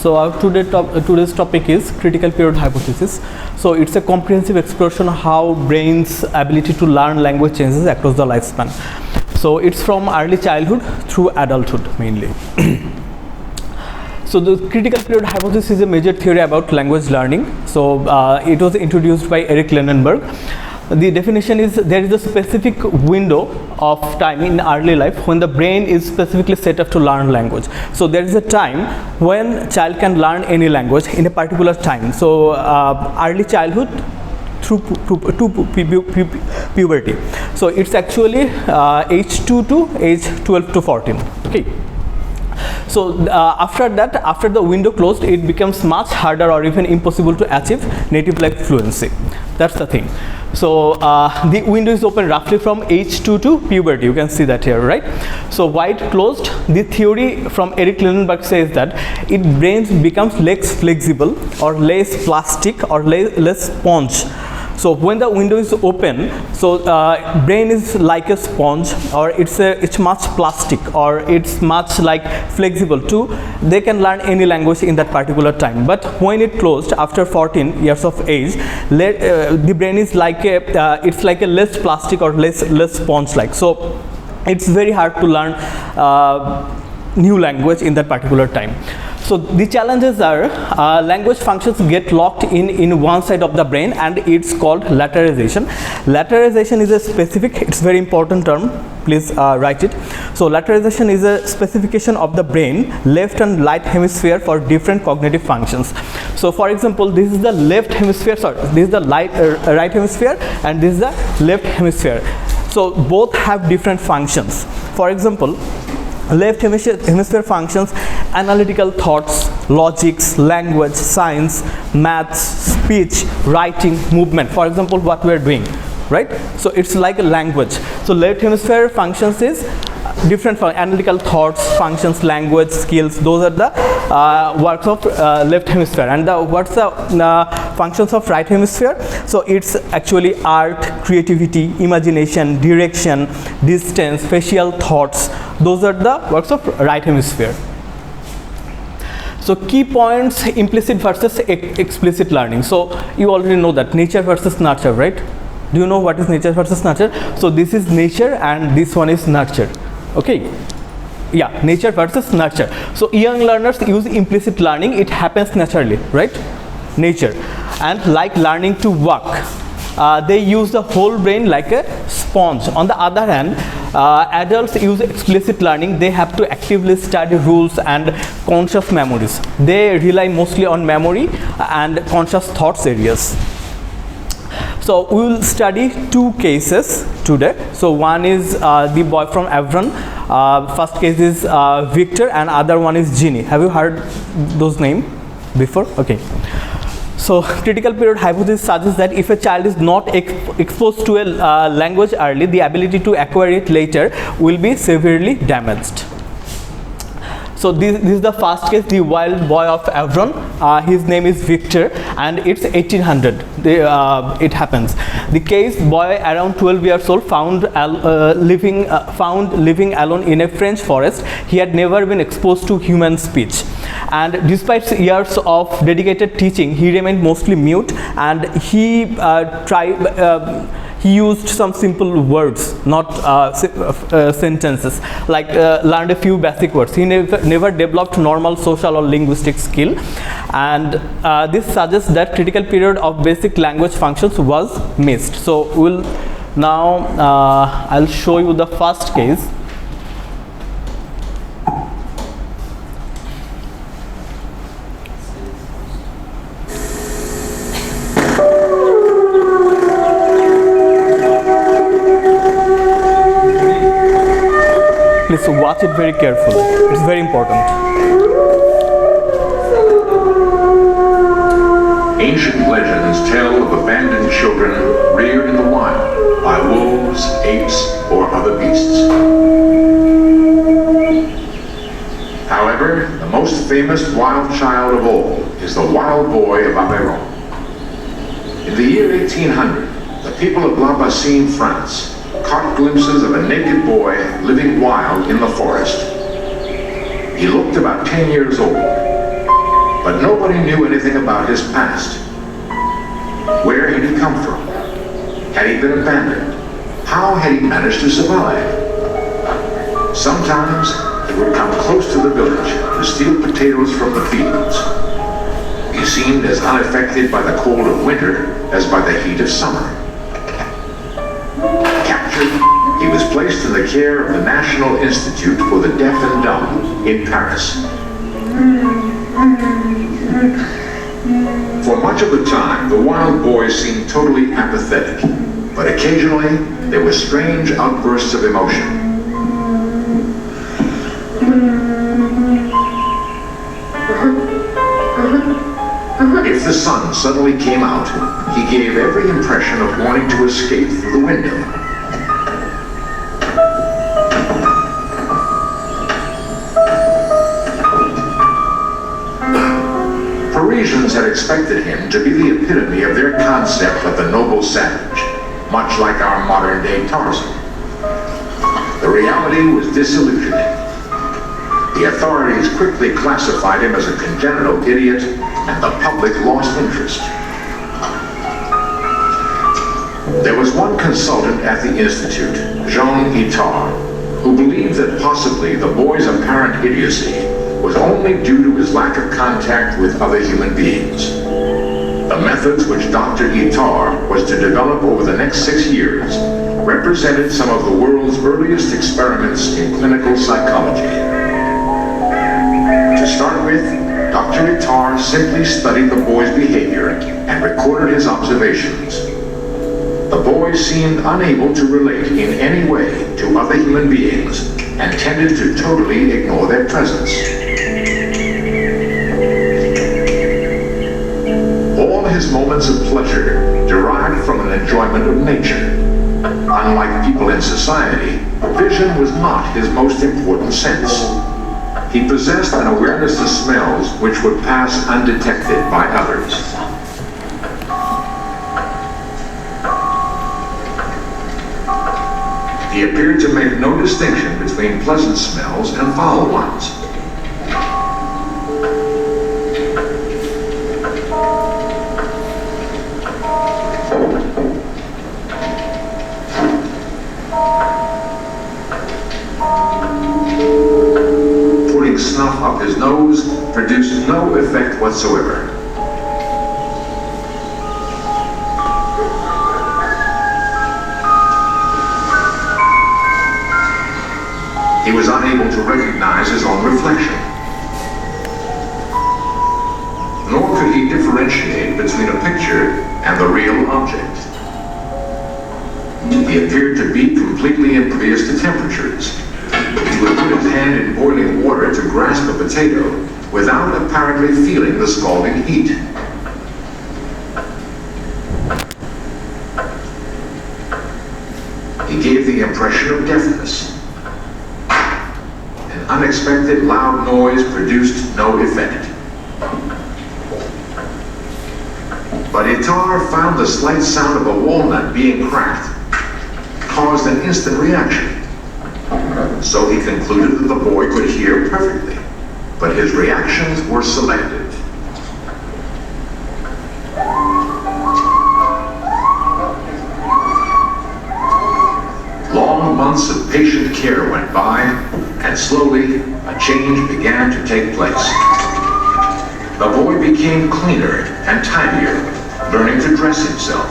So our today's topic is critical period hypothesis. So it's a comprehensive exploration of how brain's ability to learn language changes across the lifespan. So it's from early childhood through adulthood mainly. So the critical period hypothesis is a major theory about language learning. So it was introduced by Eric Lenenberg. The definition is there is a specific window of time in early life when the brain is specifically set up to learn language. So there is a time when child can learn any language in a particular time. So early childhood through puberty. So it's actually age 2 to age 12 to 14. Okay. So after that, after the window closed, it becomes much harder or even impossible to achieve native like fluency. That's the thing. So the window is open roughly from age 2 to puberty. You can see that here, right? So why it closed? The theory from Eric Lenenberg says that it brain becomes less flexible or less plastic or less sponge. So when the window is open, so brain is like a sponge, or it's much plastic, or it's much like flexible too. They can learn any language in that particular time. But when it closed after 14 years of age, the brain is like it's like a less plastic or less sponge like. So it's very hard to learn new language in that particular time. So the challenges are language functions get locked in one side of the brain, and it's called lateralization. Lateralization is a specific, it's very important term, please write it. So lateralization is a specification of the brain left and right hemisphere for different cognitive functions. So for example, this is the left hemisphere, this is the right hemisphere, and this is the left hemisphere. So both have different functions. For example, left hemisphere functions analytical thoughts, logics, language, science, maths, speech, writing, movement. For example, what we are doing, right? So it's like a language. So left hemisphere functions is different from analytical thoughts, functions, language, skills. Those are the works of left hemisphere. And what's the functions of right hemisphere? So it's actually art, creativity, imagination, direction, distance, facial thoughts. Those are the works of right hemisphere. So key points: implicit versus explicit learning. So you already know that nature versus nurture, right? Do you know what is nature versus nurture? So this is nature and this one is nurture. Okay. Yeah, nature versus nurture. So young learners use implicit learning. It happens naturally, right? Nature. And like learning to walk, they use the whole brain like a sponge. On the other hand, adults use explicit learning. They have to actively study rules and conscious memories. They rely mostly on memory and conscious thoughts areas. So we will study two cases today. So one is the boy from Avron. First case is Victor, and other one is Ginny. Have you heard those names before? Okay. So critical period hypothesis suggests that if a child is not exposed to a language early, the ability to acquire it later will be severely damaged. So this is the first case, the wild boy of Avron. His name is Victor, and it's 1800. It happens. The case, boy around 12 years old found living alone in a French forest. He had never been exposed to human speech, and despite years of dedicated teaching, he remained mostly mute, and he he used some simple words, not sentences, like learned a few basic words. He never developed normal social or linguistic skill, and this suggests that critical period of basic language functions was missed. So we'll now I'll show you the first case. Please watch it very carefully. It's very important. Ancient legends tell of abandoned children reared in the wild by wolves, apes, or other beasts. However, the most famous wild child of all is the wild boy of Aveyron. In the year 1800, the people of La Bassine, France, caught glimpses of a naked boy living wild in the forest. He looked about 10 years old. But nobody knew anything about his past. Where had he come from? Had he been abandoned? How had he managed to survive? Sometimes he would come close to the village to steal potatoes from the fields. He seemed as unaffected by the cold of winter as by the heat of summer. Captured, he was placed in the care of the National Institute for the Deaf and Dumb in Paris. For much of the time, the wild boy seemed totally apathetic, but occasionally there were strange outbursts of emotion. If the sun suddenly came out, he gave every impression of wanting to escape through the window. Parisians had expected him to be the epitome of their concept of the noble savage, much like our modern-day Tarzan. The reality was disillusioning. The authorities quickly classified him as a congenital idiot, and the public lost interest. There was one consultant at the Institute, Jean Itard, who believed that possibly the boy's apparent idiocy was only due to his lack of contact with other human beings. The methods which Dr. Itard was to develop over the next 6 years represented some of the world's earliest experiments in clinical psychology. To start with, Dr. Itard simply studied the boy's behavior and recorded his observations. The boy seemed unable to relate in any way to other human beings and tended to totally ignore their presence. All his moments of pleasure derived from an enjoyment of nature. Unlike people in society, vision was not his most important sense. He possessed an awareness of smells which would pass undetected by others. He appeared to make no distinction between pleasant smells and foul ones. Snuff up his nose produced no effect whatsoever. He was unable to recognize his own reflection. Nor could he differentiate between a picture and the real object. He appeared to be completely impervious to temperatures. He would put his hand in boiling water to grasp a potato without apparently feeling the scalding heat. He gave the impression of deafness. An unexpected loud noise produced no effect. But Itard found the slight sound of a walnut being cracked caused an instant reaction. So he concluded that the boy could hear perfectly, but his reactions were selective. Long months of patient care went by, and slowly a change began to take place. The boy became cleaner and tidier, learning to dress himself.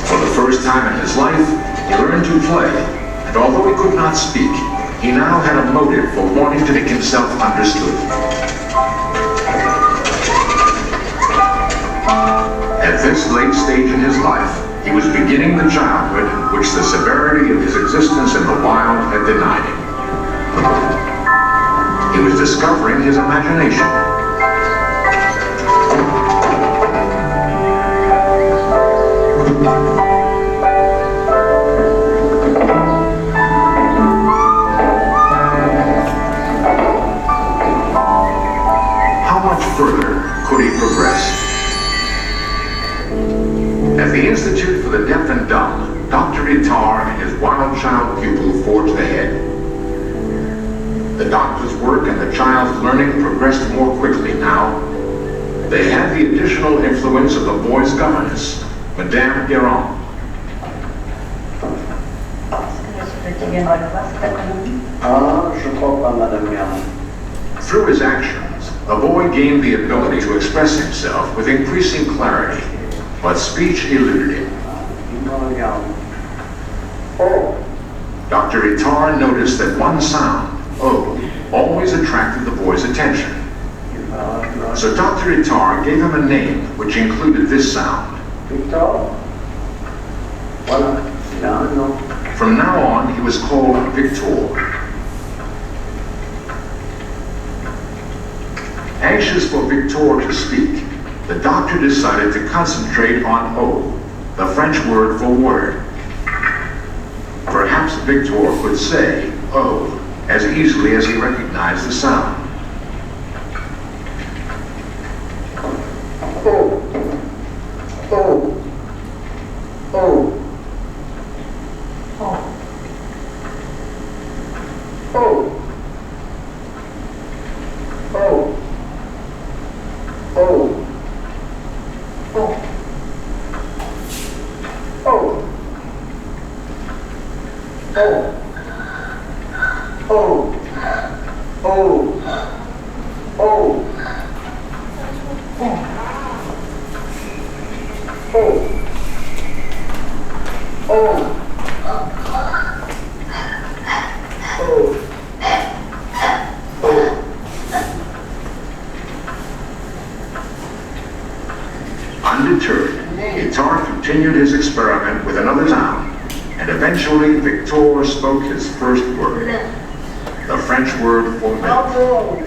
For the first time in his life, he learned to play. And although he could not speak, he now had a motive for wanting to make himself understood. At this late stage in his life, he was beginning the childhood which the severity of his existence in the wild had denied him. He was discovering his imagination. Further could he progress? At the Institute for the Deaf and Dumb, Dr. Itard and his wild child pupil forged ahead. The doctor's work and the child's learning progressed more quickly now. They had the additional influence of the boy's governess, Madame Guérin. Je crois pas, Madame Guérin. Through his actions, the boy gained the ability to express himself with increasing clarity, but speech eluded him. Oh, Dr. Itard noticed that one sound, O, always attracted the boy's attention. So Dr. Itard gave him a name which included this sound. Victor? Voilà, il a un nom. From now on, he was called Victor. Anxious for Victor to speak, the doctor decided to concentrate on eau, the French word for water. Perhaps Victor could say eau as easily as he recognized the sound. Oh, oh, oh, oh, oh, oh, oh, oh, oh, oh, oh, oh, oh. Undeterred, Itard continued his experiment with another sound, and eventually Victor spoke his first word, the French word for milk.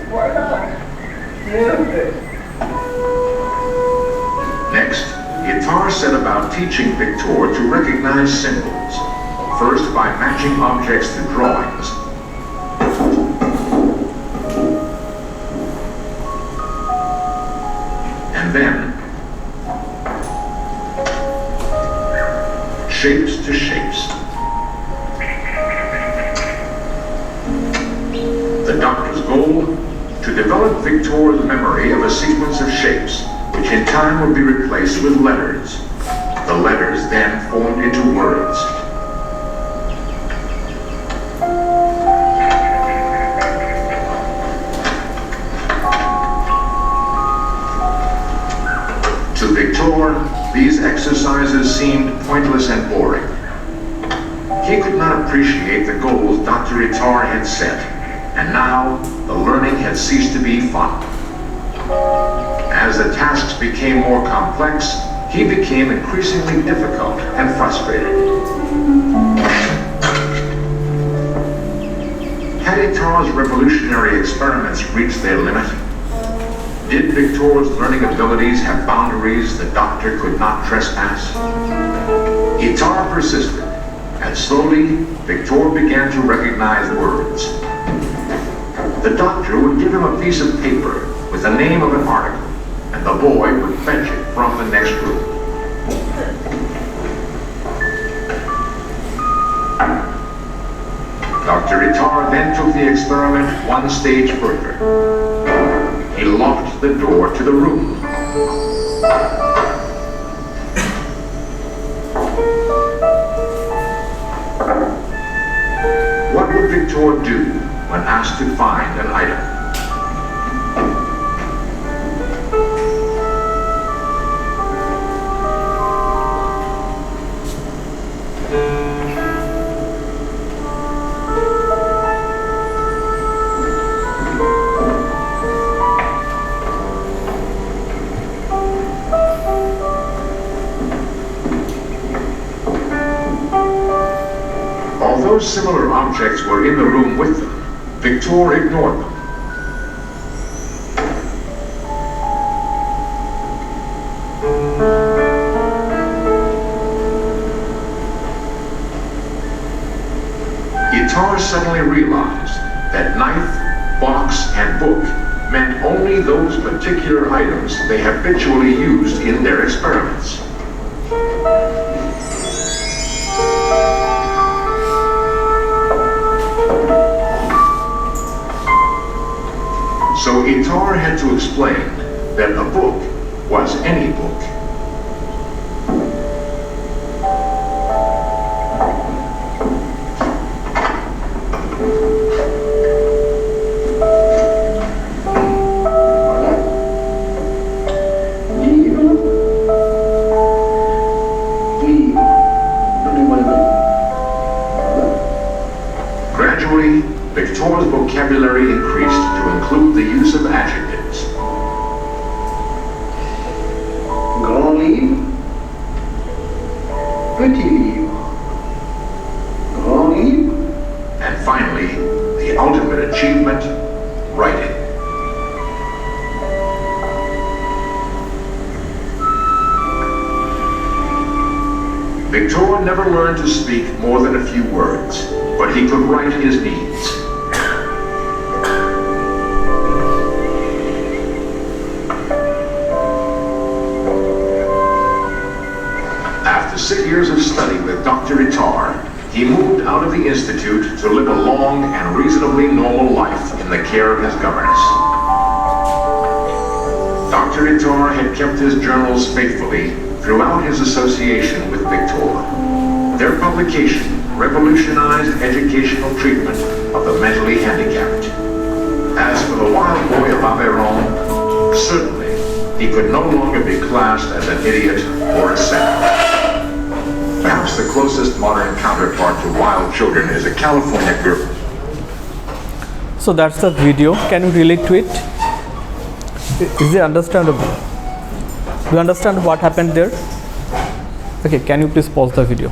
Next, Itard set about teaching Victor to recognize symbols, first by matching objects to drawings, and then shapes to shapes. The doctor's goal? To develop Victor's memory of a sequence of shapes, which in time would be replaced with letters. The letters then formed into words. To Victor, these exercises seemed pointless and boring. He could not appreciate the goals Dr. Itard had set, and now the learning had ceased to be fun. As the tasks became more complex, he became increasingly difficult and frustrated. Had Itard's revolutionary experiments reached their limit? Did Victor's learning abilities have boundaries the doctor could not trespass? Itard persisted, and slowly, Victor began to recognize words. The doctor would give him a piece of paper with the name of an article, and the boy would fetch it from the next room. Dr. Itard then took the experiment one stage further. He locked the door to the room. What would Victor do when asked to find an item? Although similar objects were in the room with them, Victor ignored them. Itard suddenly realized that knife, box, and book meant only those particular items they habitually used in their experiments. had to explain that a book was any book. Gradually, Victor's vocabulary increased to include the use of adjectives. Grand livre, petit livre, grand livre, And finally, the ultimate achievement, writing. Victor never learned to speak more than a few words, but he could write his needs. After 6 years of study with Dr. Itar, he moved out of the Institute to live a long and reasonably normal life in the care of his governess. Dr. Itar had kept his journals faithfully throughout his association with Victor. Their publication revolutionized educational treatment of the mentally handicapped. As for the wild boy of Aveyron, certainly he could no longer be classed as an idiot or a savage. Perhaps the closest modern counterpart to wild children is a California girl. So that's the video. Can you relate to it? Is it understandable? Do you understand what happened there? Okay, can you please pause the video?